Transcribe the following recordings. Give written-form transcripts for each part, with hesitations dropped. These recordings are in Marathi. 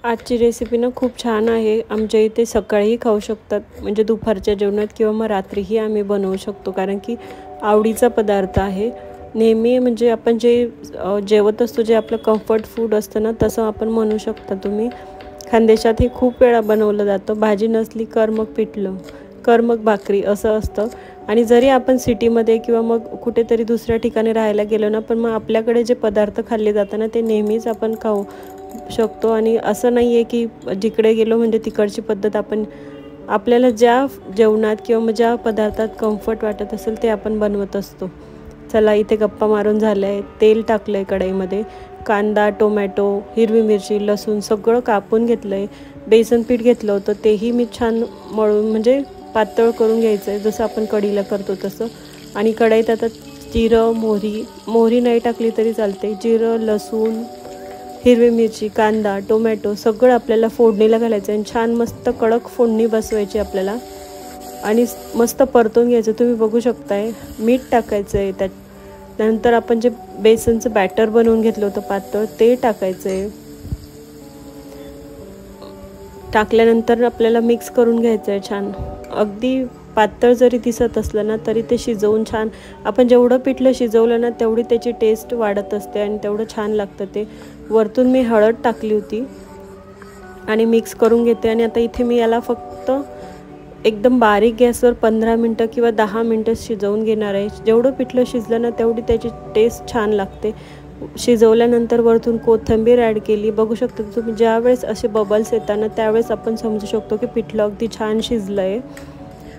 आजची रेसिपी ना खूप छान आहे. आमच्या इथे सकाळीही खाऊ शकतात, म्हणजे दुपारच्या जेवणात किंवा मग रात्रीही आम्ही बनवू शकतो, कारण की आवडीचा पदार्थ आहे. नेहमी म्हणजे आपण जे जेवत असतो, जे आपलं कम्फर्ट फूड असतं ना, तसं आपण म्हणू शकता तुम्ही. खानदेशात हे खूप वेळा बनवलं जातं. भाजी नसली कर मग पिठलं, कर मग भाकरी असं असतं. आणि जरी आपण सिटीमध्ये किंवा मग कुठेतरी दुसऱ्या ठिकाणी राहायला गेलो ना, पण मग आपल्याकडे जे पदार्थ खाल्ले जातात ना, ते नेहमीच आपण खाऊ शकतो. आणि असं नाही आहे की जिकडे गेलो म्हणजे तिकडची पद्धत आपण, आपल्याला ज्या जेवणात किंवा मग ज्या पदार्थात कम्फर्ट वाटत असेल ते आपण बनवत असतो. चला, इथे गप्पा मारून झालं आहे. तेल टाकलं आहे कढईमध्ये. कांदा, टोमॅटो, हिरवी मिरची, लसूण सगळं कापून घेतलं आहे. बेसन पीठ घेतलं होतं, तेही मी छान मळून म्हणजे पातळ करून घ्यायचं आहे, जसं आपण कढीला करतो तसं. आणि कढईत आता जिरं, मोहरी नाही टाकली तरी चालते. जिरं, लसूण, हिरवी मिरची, कांदा, टोमॅटो सगळं आपल्याला फोडणीला घालायचं आहे. छान मस्त कडक फोडणी बसवायची आपल्याला आणि मस्त परतून घ्यायचं. तुम्ही बघू शकताय. मीठ टाकायचं आहे त्यात. नंतर आपण जे बेसनचं बॅटर बनवून घेतलं होतं पातळ, ते टाकायचं आहे. टाकल्यानंतर आपल्याला मिक्स करून घ्यायचं आहे छान. अगदी पातळ जरी दिसत असलं ना, तरी ते शिजवून छान, आपण जेवढं पिठलं शिजवलं ना तेवढी त्याची टेस्ट वाढत असते आणि तेवढं छान लागतं ते. वरतून मी हळद टाकली होती आणि मिक्स करून घेते. आणि आता इथे मी याला फक्त एकदम बारीक गॅसवर 15 मिनटं किंवा 10 मिनटं शिजवून घेणार आहे. जेवढं पिठलं शिजलं ना तेवढी त्याची टेस्ट छान लागते. शिजवल्यानंतर वरतून कोथिंबीर ॲड केली. बघू शकता तुम्ही, ज्यावेळेस असे बबल्स येतात ना त्यावेळेस आपण समजू शकतो की पिठलं अगदी छान शिजलं आहे.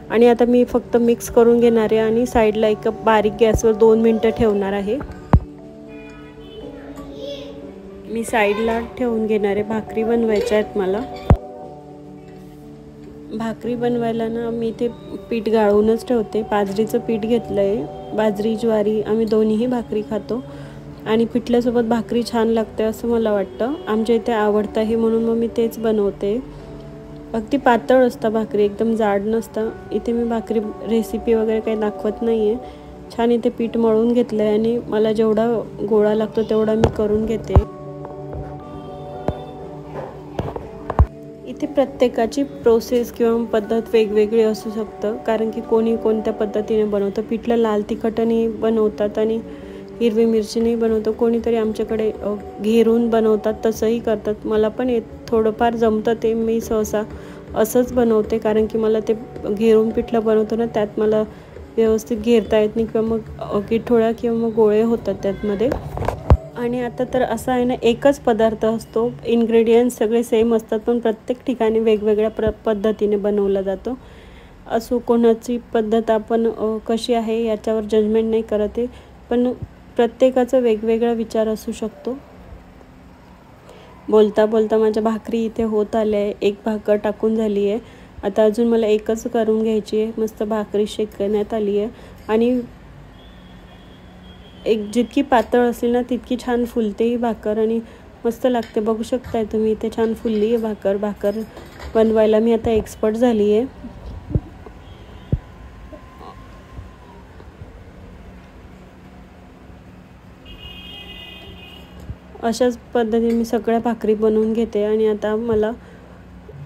आणि आता मी फक्त मिक्स करून घेणार आहे आणि साईडला एक बारीक गॅसवर 2 मिनटं ठेवणार आहे. मी साईडला ठेवून घेणार आहे. भाकरी बनवायच्या आहेत मला. भाकरी बनवायला ना मी इथे पीठ गाळूनच ठेवते. बाजरीचं पीठ घेतलं आहे. बाजरी, ज्वारी आम्ही दोन्हीही भाकरी खातो आणि पिठल्यासोबत भाकरी छान लागते असं मला वाटतं. आमच्या इथे आवडतं आहे म्हणून मग मी तेच बनवते. अगदी पातळ असतं भाकरी, एकदम जाड नसतं. इथे मी भाकरी रेसिपी वगैरे काही दाखवत नाही आहे. छान इथे पीठ मळून घेतलं आहे आणि मला जेवढा गोळा लागतो तेवढा मी करून घेते. इथे प्रत्येकाची प्रोसेस किंवा पद्धत वेगवेगळी असू शकतं, कारण की कोणी कोणत्या पद्धतीने बनवतं. पिठलं लाल तिखटाने बनवतात आणि हिरवी मिरचीने बनवतं. कोणीतरी आमच्याकडे घेरून बनवतात, तसंही करतात. मला पण थोडंफार जमतं ते. मी सहसा असंच बनवते, कारण की मला ते घेरून पिठलं बनवतो ना त्यात मला व्यवस्थित घेरता येत नाही किंवा मग गिठोळ्या किंवा मग गोळे होतात त्यातमध्ये. आणि आता तर असं आहे ना, एकच पदार्थ असतो, इन्ग्रेडियंट्स सगळे सेम असतात, पण प्रत्येक ठिकाणी वेगवेगळ्या पद्धतीने बनवला जातो. असो, कोणाची पद्धत आपण कशी आहे याच्यावर जजमेंट नाही करत आहे, पण प्रत्येकाचा वेगवेगळा विचार असू शकतो. बोलता बोलता माझ्या भाकरी इथे होत आल्या आहे. एक भाकर टाकून झाली आहे. आता अजून मला एकच करून घ्यायची आहे. मस्त भाकरी शेकण्यात आली आहे आणि एक जितकी पातळ असेल ना तितकी छान फुलते ही भाकर आणि मस्त लागते. बघू शकताय तुम्ही, इथे छान फुलली आहे भाकर. भाकर बनवायला मी आता एक्सपर्ट झाली आहे. अशाच पद्धतीने मी सगळ्या भाकरी बनवून घेते. आणि आता मला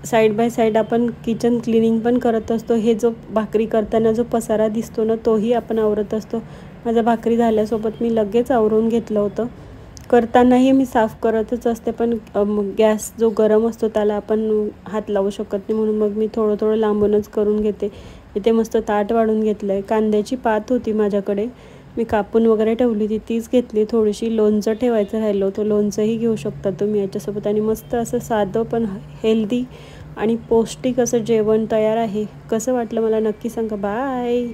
साईड बाय साईड आपण किचन क्लिनिंग पण करत असतो. हे जो भाकरी करताना जो पसारा दिसतो ना तोही आपण आवरत असतो. माझ्या भाकरी झाल्यासोबत मी लगेच आवरून घेतलं होतं. करतानाही मी साफ करतच असते, पण गॅस जो गरम असतो त्याला आपण हात लावू शकत नाही, म्हणून मग मी थोडं थोडं लांबूनच करून घेते. इथे मस्त ताट वाढून घेतलं आहे. कांद्याची पात होती माझ्याकडे, मी कापून वगैरे ठेवली होती, तीच घेतली. थोडीशी लोणचं ठेवायचं राहिलं होतं, लोणचंही घेऊ शकता तुम्ही याच्यासोबत. आणि मस्त असं साधं पण हेल्दी आणि पौष्टिक असं जेवण तयार आहे. कसं वाटलं मला नक्की सांगा. बाय.